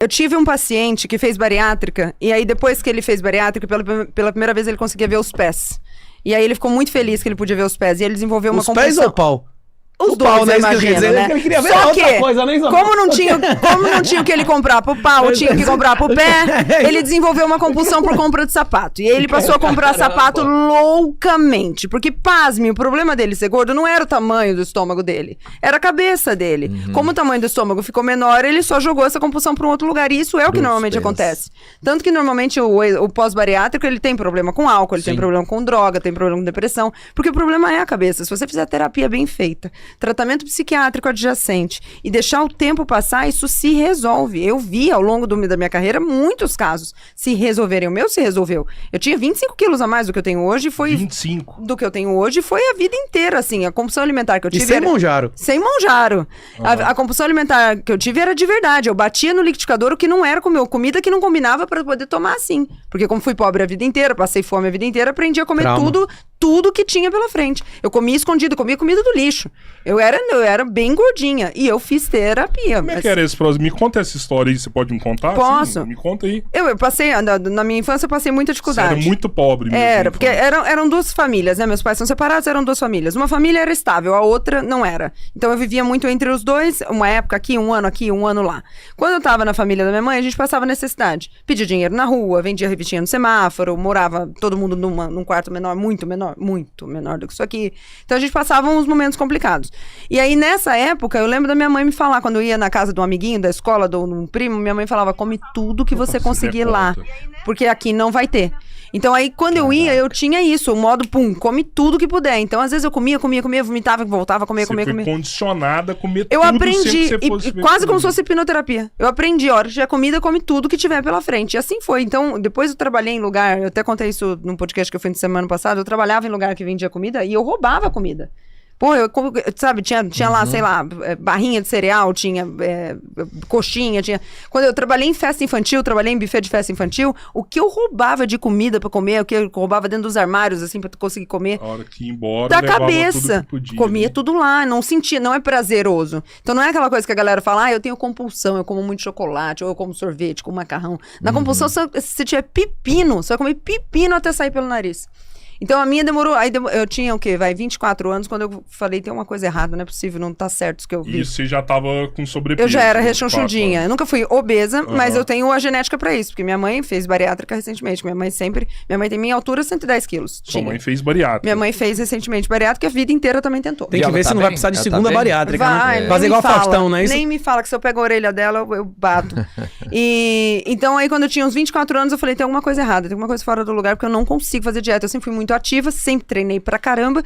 Eu tive um paciente que fez bariátrica, e aí depois que ele fez bariátrica, pela primeira vez ele conseguia ver os pés. E aí ele ficou muito feliz que ele podia ver os pés, e ele desenvolveu uma compulsão. Os pés ou o pau? Os dois, eu imagino, né? Ele queria ver Só outra que, coisa, né? como não tinha o que ele comprar pro pau, tinha que comprar pro pé, ele desenvolveu uma compulsão por compra de sapato. E aí ele passou a comprar sapato loucamente. Porque, pasme, o problema dele ser gordo não era o tamanho do estômago dele, era a cabeça dele. Como o tamanho do estômago ficou menor, ele só jogou essa compulsão para um outro lugar. E isso é o que normalmente acontece. Tanto que normalmente o pós-bariátrico, ele tem problema com álcool, ele tem problema com droga, tem problema com depressão. Porque o problema é a cabeça. Se você fizer terapia bem feita, tratamento psiquiátrico adjacente e deixar o tempo passar, isso se resolve. Eu vi ao longo da minha carreira muitos casos se resolverem. O meu se resolveu. Eu tinha 25 quilos a mais do que eu tenho hoje. 25? Do que eu tenho hoje foi a vida inteira, assim. A compulsão alimentar que eu tive... E sem Monjaro? Sem Monjaro. A compulsão alimentar que eu tive era de verdade. Eu batia no liquidificador o que não era comer. Comida que não combinava para poder tomar assim. Porque como fui pobre a vida inteira, passei fome a vida inteira, aprendi a comer tudo que tinha pela frente. Eu comia escondido, comia comida do lixo. Eu era bem gordinha e eu fiz terapia. Como é que era esse processo? Me conta essa história aí, você pode me contar? Posso. Sim, me conta aí. Eu passei, na minha infância eu passei muita dificuldade. Você era muito pobre mesmo. Era, porque eram duas famílias, né? Meus pais são separados, eram duas famílias. Uma família era estável, a outra não era. Então eu vivia muito entre os dois, uma época aqui, um ano lá. Quando eu tava na família da minha mãe, a gente passava necessidade. Pedia dinheiro na rua, vendia revistinha no semáforo, morava todo mundo num quarto menor, muito menor do que isso aqui. Então a gente passava uns momentos complicados. E aí nessa época, eu lembro da minha mãe me falar, quando eu ia na casa de um amiguinho da escola, de um primo, minha mãe falava, come tudo que você conseguir lá, porque aqui não vai ter. Então aí quando eu ia, eu tinha isso, o modo come tudo que puder. Então às vezes eu comia, vomitava, voltava, comia. Você foi condicionada a comer eu tudo. aprendi, quase como se fosse hipnoterapia. Eu aprendi, a hora que tiver comida, come tudo que tiver pela frente. E assim foi. Então depois eu trabalhei em lugar, eu até contei isso num podcast que eu fui na semana passada, eu trabalhava em lugar que vendia comida e eu roubava comida. Pô, sabe, tinha lá, sei lá, barrinha de cereal, tinha coxinha, tinha... Quando eu trabalhei em festa infantil, trabalhei em buffet de festa infantil, o que eu roubava de comida pra comer, o que eu roubava dentro dos armários, assim, pra conseguir comer... A hora que ia embora, da cabeça, tudo que podia, comia tudo lá, não sentia, não é prazeroso. Então não é aquela coisa que a galera fala, eu tenho compulsão, eu como muito chocolate, ou eu como sorvete, como macarrão. Na compulsão, se tiver pepino, você vai comer pepino até sair pelo nariz. Então a minha demorou, eu tinha o quê? 24 anos, quando eu falei, tem uma coisa errada, não é possível, não tá certo isso que eu vi. E você já tava com sobrepeso. Eu já era rechonchudinha, eu nunca fui obesa, mas eu tenho a genética pra isso, porque minha mãe fez bariátrica recentemente, minha mãe tem minha altura 110 quilos. Sua mãe fez bariátrica. Minha mãe fez recentemente bariátrica, a vida inteira também tentou. Tem que ver se não vai precisar de segunda bariátrica, vai, né? Fazer igual a Faustão, não é isso? Nem me fala que se eu pego a orelha dela, eu bato. E então aí quando eu tinha uns 24 anos, eu falei, tem alguma coisa errada, tem alguma coisa fora do lugar, porque eu não consigo fazer dieta. Eu sempre fui muito ativa, sempre treinei pra caramba,